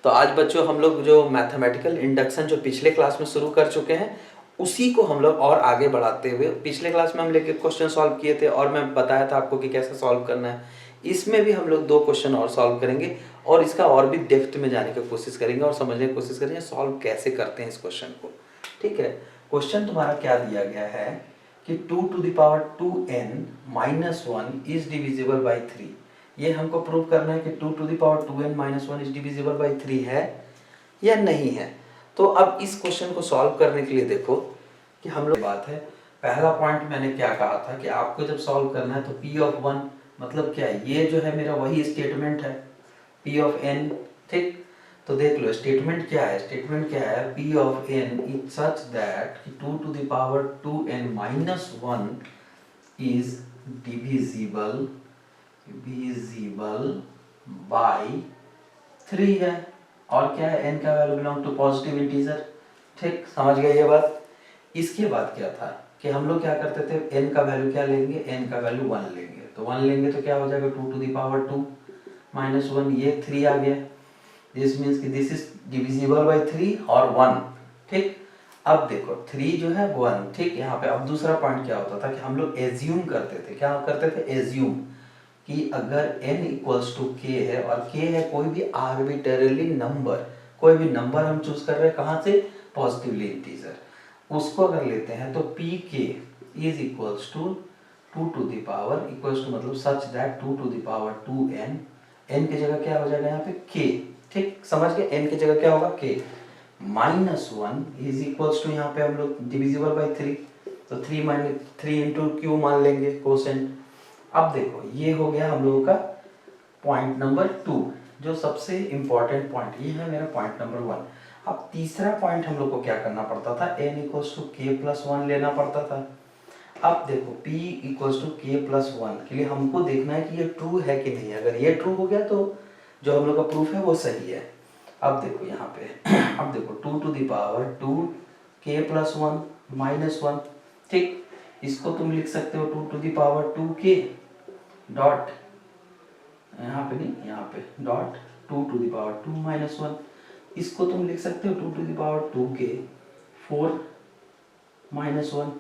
तो आज बच्चों हम लोग जो मैथमेटिकल इंडक्शन जो पिछले क्लास में शुरू कर चुके हैं उसी को हम लोग और आगे बढ़ाते हुए, पिछले क्लास में हम लेके क्वेश्चन सॉल्व किए थे और मैं बताया था आपको कि कैसे सॉल्व करना है। इसमें भी हम लोग 2 क्वेश्चन और सॉल्व करेंगे और इसका और भी डेप्थ में जाने की कोशिश करेंगे और समझने की कोशिश करेंगे सॉल्व कैसे करते हैं इस क्वेश्चन को। ठीक है, क्वेश्चन तुम्हारा क्या दिया गया है कि 2 to the power 2n minus 1 is divisible by 3। ये हमको प्रूव करना है कि 2 to the power 2n minus 1 is divisible by 3 है या नहीं है। तो अब इस क्वेश्चन को सॉल्व करने के लिए देखो कि हम लोग बात है, पहला पॉइंट मैंने क्या कहा था कि आपको जब सॉल्व करना है तो p ऑफ 1 मतलब क्या है, ये जो है मेरा वही स्टेटमेंट है p ऑफ n। ठीक, तो देख लो स्टेटमेंट क्या है, स्टेटमेंट क्या है, p of n is such that 2 to the power 2n minus 1 is divisible by 3 है। और क्या है, n का value belong to positive integer. ठीक, समझ गए ये बात। इसके बाद क्या था कि हम लोग क्या करते थे, n का वैल्यू क्या लेंगे, n का वैल्यू 1 लेंगे, तो 1 लेंगे तो क्या हो जाएगा 2 to the power 2 minus 1, ये 3 आ गया। दिस मीन्स कि दिस इज डिविजिबल बाई 3 और 1। ठीक, अब देखो 3 जो है 1। ठीक, यहाँ पे अब दूसरा पॉइंट क्या होता था कि हम लोग एज्यूम करते थे, क्या करते थे, एज्यूम कि अगर n इक्वल्स टू k है और k है कोई भी आर्बिट्रेरी नंबर, कोई भी नंबर हम चूज कर रहे हैं कहाँ से, पॉजिटिवली इंटीजर, उसको अगर लेते हैं तो pk is equals to 2 to the power equals to मतलब such that 2 to the power 2n, n की जगह क्या हो जाएगा यहाँ पे k। ठीक, समझ गए, n की जगह क्या होगा k minus 1 is equals to, यहाँ पे हम लोग डिविजिबल बाई 3, तो 3 माइनस 3 इंटू क्यू मान लेंगे कोसेंट। अब देखो ये हो गया हम लोगों का पॉइंट नंबर 2, जो सबसे इंपॉर्टेंट पॉइंट, ये है मेरा पॉइंट नंबर 1। अब तीसरा पॉइंट हम लोग को क्या करना पड़ता था, n equals to k plus 1 लेना पड़ता था। अब देखो p equals to k plus 1 के लिए हमको देखना है कि ये ट्रू है कि नहीं। अगर ये ट्रू हो गया तो जो हम लोग का प्रूफ है वो सही है। अब देखो यहाँ पे अब देखो 2 to the power 2 k plus 1 minus 1। ठीक, इसको तुम लिख सकते हो 2 to the power 2k dot, यहाँ पे नहीं, यहाँ पे dot 2 to the power 2 minus 1। इसको तुम लिख सकते हो 2 to the power 2k 4 minus 1।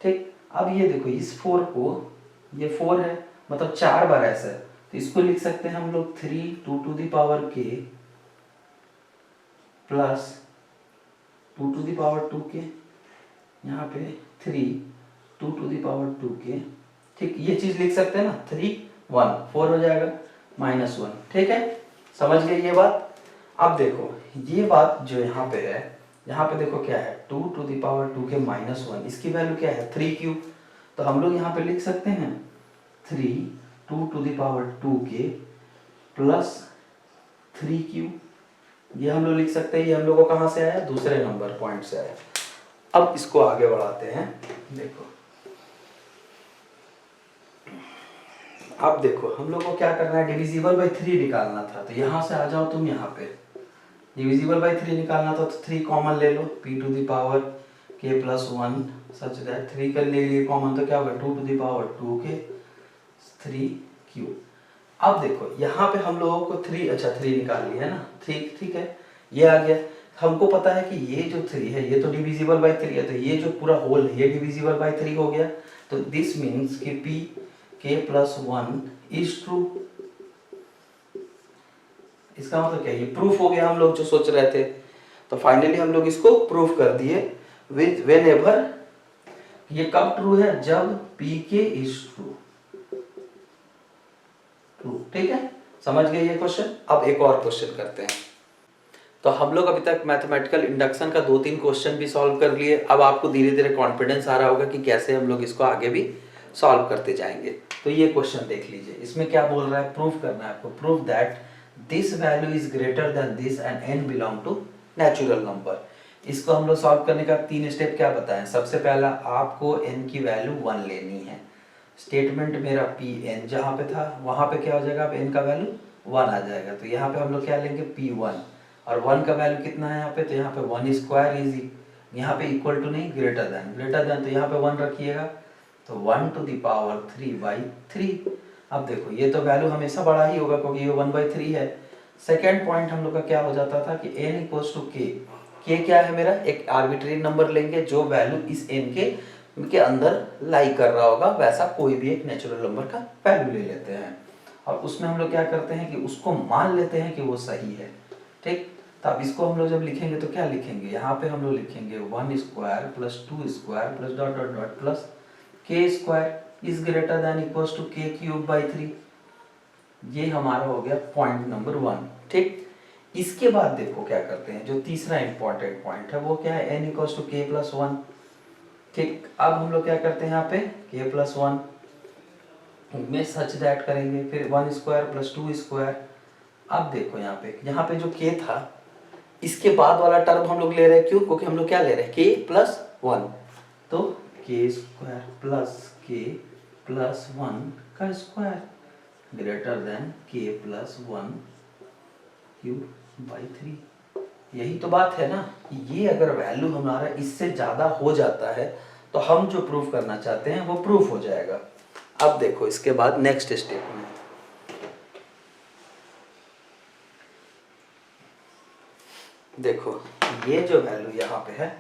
ठीक, अब ये देखो इस 4 को, ये 4 है मतलब 4 बार ऐसा है, तो इसको लिख सकते हैं हम लोग 3 2 to the power k plus 2 to the power 2k, यहाँ पे 3 2 to the power 2k। ठीक, ये चीज लिख सकते हैं ना, 3 1 4 हो जाएगा माइनस 1। ठीक है, समझ गए ये बात। अब देखो ये बात जो यहाँ पे है, यहाँ पे देखो क्या है 2 to the power 2k minus 1, इसकी वैल्यू क्या है 3q, तो हम लोग यहाँ पे लिख सकते हैं 3 2 to the power 2k plus 3q, ये हम लोग लिख सकते हैं। ये हम लोग को कहाँ से आया, दूसरे नंबर पॉइंट से आया। अब इसको आगे बढ़ाते हैं। देखो अब देखो हम लोग को क्या करना है, डिविजिबल बाई 3 निकालना था, तो यहाँ से आ जाओ तुम, यहाँ पे डिविजिबल बाई 3 निकालना था तो 3 कॉमन ले लो, p to the power k plus 1 such that 3 कर ले लिए कॉमन, तो क्या होगा 2 to the power 2k 3q। अब देखो यहाँ पे हम लोगों को 3, अच्छा 3 निकाल लिया है ना, ठीक है, ये आ गया। हमको पता है कि ये जो 3 है ये तो डिविजिबल बाई 3 है, तो ये जो पूरा होल है ये डिविजिबल बाई 3 हो गया। तो दिस मीन्स कि p k plus 1 is true. इसका मतलब क्या है, ये प्रूफ हो गया हम लोग जो सोच रहे थे। तो फाइनली हम लोग इसको प्रूफ कर दिए विद व्हेनेवर, ये कब ट्रू है, जब p k इज ट्रू। ठीक है, समझ गए ये क्वेश्चन। अब एक और क्वेश्चन करते हैं। तो हम लोग अभी तक मैथमेटिकल इंडक्शन का 2-3 क्वेश्चन भी सॉल्व कर लिए। अब आपको धीरे धीरे कॉन्फिडेंस आ रहा होगा कि कैसे हम लोग इसको आगे भी सॉल्व करते जाएंगे। तो ये क्वेश्चन देख लीजिए, इसमें क्या बोल रहा है, प्रूफ करना है आपको, proof that this value is greater than this and n belong to natural number. इसको हम लोग सॉल्व करने का 3 स्टेप क्या बताएं। सबसे पहला आपको n की वैल्यू 1 लेनी है। स्टेटमेंट मेरा Pn जहाँ पे था वहाँ पे क्या हो जाएगा, अब n का वैल्यू 1 आ जाएगा, तो यहाँ पे हम लोग क्या लेंगे P1, और 1 का वैल्यू कितना है यहाँ पे, तो यहाँ पे 1 स्क्वायर इज, यहाँ पे इक्वल टू नहीं ग्रेटर देन, तो यहाँ पे 1 रखिएगा, तो 1 टू दी पावर 3/3। अब देखो ये तो वैल्यू हमेशा बड़ा ही होगा क्योंकि ये 1/3 है। सेकेंड पॉइंट हम लोग का क्या हो जाता था कि n इक्वल्स टू के क्या है मेरा, एक आर्बिट्री नंबर लेंगे जो वैल्यू इस n के अंदर लाई कर रहा होगा, वैसा कोई भी एक नेचुरल नंबर का वैल्यू ले लेते हैं और उसमें हम लोग क्या करते हैं कि उसको मान लेते हैं कि वो सही है। ठीक, तो अब इसको हम लोग जब लिखेंगे तो क्या लिखेंगे, यहाँ पे हम लोग लिखेंगे 1 square plus 2 square plus dot dot dot plus K square is greater than equals to K cube by 3। ये हमारा हो गया पॉइंट नंबर 1। ठीक, इसके बाद देखो क्या करते हैं, जो तीसरा इंपॉर्टेंट पॉइंट है वो क्या है, n इक्वल्स टू के प्लस 1। ठीक, अब हम लोग क्या करते हैं यहाँ पे k प्लस 1 में सच दैट करेंगे, फिर 1 स्क्वायर प्लस 2 स्क्वायर। अब देखो यहाँ पे जो k था इसके बाद वाला टर्म हम लोग ले रहे हैं, क्यों, क्योंकि हम लोग क्या ले रहे हैं k प्लस 1, तो k square plus k plus 1 का square greater than k plus 1 cube by 3। यही तो बात है ना, ये अगर वैल्यू हमारा इससे ज्यादा हो जाता है तो हम जो प्रूफ करना चाहते हैं वो प्रूफ हो जाएगा। अब देखो इसके बाद नेक्स्ट स्टेप में देखो ये जो वैल्यू यहाँ पे है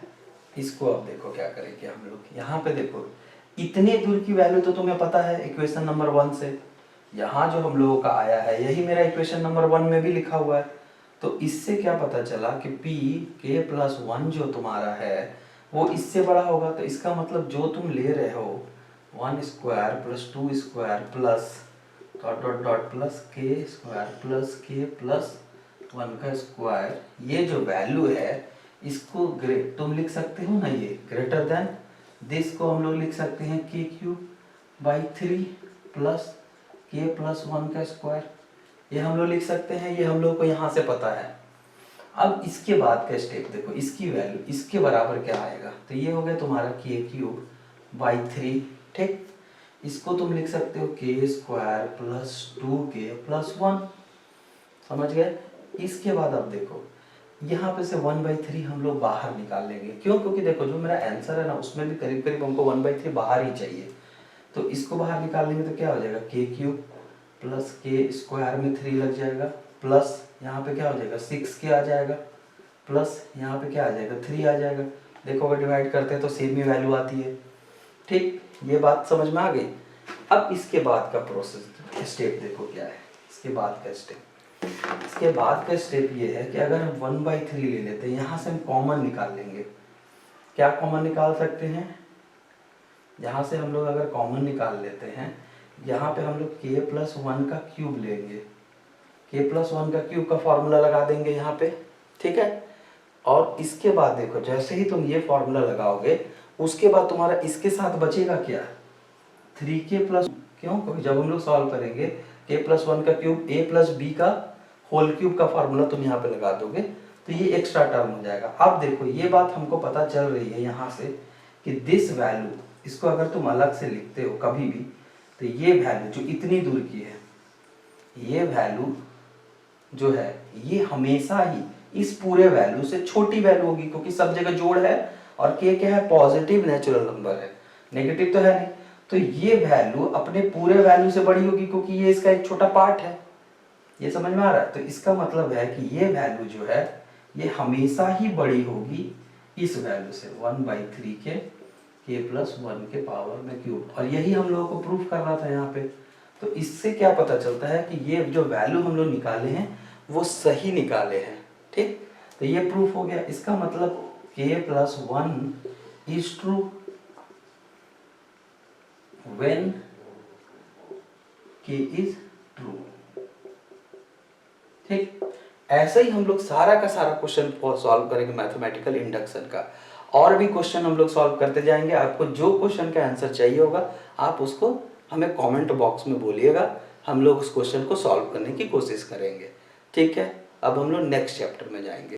इसको अब देखो क्या करेंगे हम लोग, यहाँ पे देखो इतने दूर की वैल्यू तो तुम्हें पता है इक्वेशन नंबर 1 से, यहाँ जो हम लोगों का आया है यही मेरा इक्वेशन नंबर 1 में भी लिखा हुआ है। तो इससे क्या पता चला कि p k प्लस 1 जो तुम्हारा है वो इससे बड़ा होगा, तो इसका मतलब जो तुम ले रहे हो 1 square plus 2 square plus dot dot dot plus K square plus के प्लस 1 का स्क्वायर, ये जो वैल्यू है इसको तुम लिख सकते हो ना, ये ग्रेटर देन दिस को हम लोग लिख सकते हैं के क्यूब बाई 3 प्लस के प्लस 1 का स्क्वायर, ये हम लोग लिख सकते हैं, ये हम लोग को यहाँ से पता है। अब इसके बाद का स्टेप देखो, इसकी वैल्यू इसके बराबर क्या आएगा, तो ये हो गया तुम्हारा के क्यूब बाई 3। ठीक, इसको तुम लिख सकते हो के स्क्वायर प्लस 2k प्लस 1, समझ गए। इसके बाद अब देखो यहाँ पे से 1/3 हम लोग बाहर निकाल लेंगे, क्यों, क्योंकि देखो जो मेरा आंसर है ना उसमें भी करीब करीब हमको 1/3 बाहर ही चाहिए, तो इसको बाहर निकाल लेंगे तो क्या हो जाएगा के क्यूब प्लस के स्क्वायर में 3 लग जाएगा प्लस यहाँ पे क्या हो जाएगा 6k आ जाएगा प्लस यहाँ पे क्या आ जाएगा 3 आ जाएगा। देखो अगर डिवाइड करते हैं तो सेम ही वैल्यू आती है। ठीक, ये बात समझ में आ गई। अब इसके बाद का प्रोसेस स्टेप देखो क्या है, इसके बाद का स्टेप ये है कि अगर हम 1/3 ले लेते हैं, यहाँ से हम कॉमन निकाल लेंगे। क्या कॉमन निकाल सकते हैं, यहाँ से हम लोग अगर कॉमन निकाल लेते हैं, यहाँ पे हम लोग k प्लस 1 का क्यूब लेंगे, k प्लस 1 का क्यूब का फॉर्मूला लगा देंगे यहाँ पे। ठीक है, और इसके बाद देखो जैसे ही तुम ये फॉर्मूला लगाओगे उसके बाद तुम्हारा इसके साथ बचेगा क्या 3k प्लस, क्यों, क्योंकि जब हम लोग सॉल्व करेंगे k प्लस 1 का क्यूब a प्लस b का होल क्यूब का फॉर्मूला तुम यहाँ पे लगा दोगे तो ये एक्स्ट्रा टर्म हो जाएगा। अब देखो ये बात हमको पता चल रही है यहाँ से कि दिस वैल्यू, इसको अगर तुम अलग से लिखते हो कभी भी तो ये वैल्यू जो इतनी दूर की है, ये वैल्यू जो है ये हमेशा ही इस पूरे वैल्यू से छोटी वैल्यू होगी, क्योंकि सब जगह जोड़ है और k क्या है, पॉजिटिव नेचुरल नंबर है, नेगेटिव तो है नहीं, तो ये वैल्यू अपने पूरे वैल्यू से बड़ी होगी क्योंकि ये इसका एक छोटा पार्ट है। ये समझ में आ रहा है, तो इसका मतलब है कि ये वैल्यू जो है ये हमेशा ही बड़ी होगी इस वैल्यू से 1/3 के k प्लस 1 के पावर में क्यूब, और यही हम लोगों को प्रूफ करना था यहाँ पे। तो इससे क्या पता चलता है कि ये जो वैल्यू हम लोग निकाले हैं वो सही निकाले हैं। ठीक, तो ये प्रूफ हो गया। इसका मतलब k plus 1 is true when k is true. ठीक, ऐसे ही हम लोग सारा का सारा क्वेश्चन सॉल्व करेंगे मैथमेटिकल इंडक्शन का, और भी क्वेश्चन हम लोग सॉल्व करते जाएंगे। आपको जो क्वेश्चन का आंसर चाहिए होगा आप उसको हमें कमेंट बॉक्स में बोलिएगा, हम लोग उस क्वेश्चन को सॉल्व करने की कोशिश करेंगे। ठीक है, अब हम लोग नेक्स्ट चैप्टर में जाएंगे।